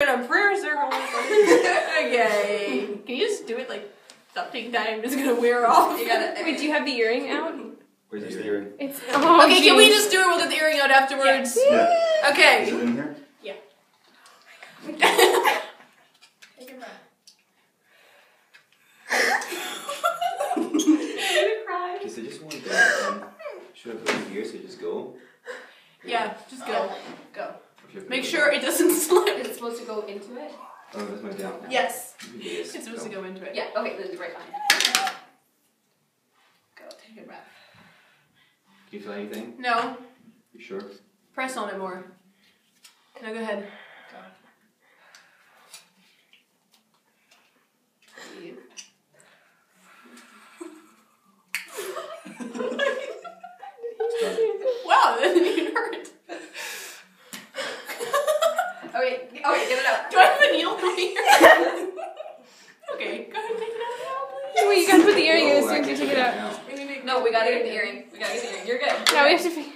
In a prayer circle. Okay. Can you just do it like something time? It's gonna wear off. You gotta. Wait, do you have the earring out? Where's the earring? It's. Okay, Oh, can we just do it? We'll get the earring out afterwards. Yeah. Okay. Is it in here? Yeah. Take your breath. Because I just wanted to. Should I put it here so you just go? Yeah, just go. Go. Or Make sure it doesn't slip. Is it supposed to go into it? Oh, that's my down. Yes. Yes. It's supposed to go into it. Yeah. Okay. Then it's right behind. Go. Take a breath. Can you feel anything? No. You sure? Press on it more. No, go ahead. Go. Breathe. Wow, that didn't even hurt. Okay. Okay. Give it up. Do I have a needle for here? Okay, go ahead and take it out now, please. Wait, you gotta put the earring in as Oh, soon as you take it out. now. No, we gotta get the earring. We gotta get the earring. You're good. Now we have to figure.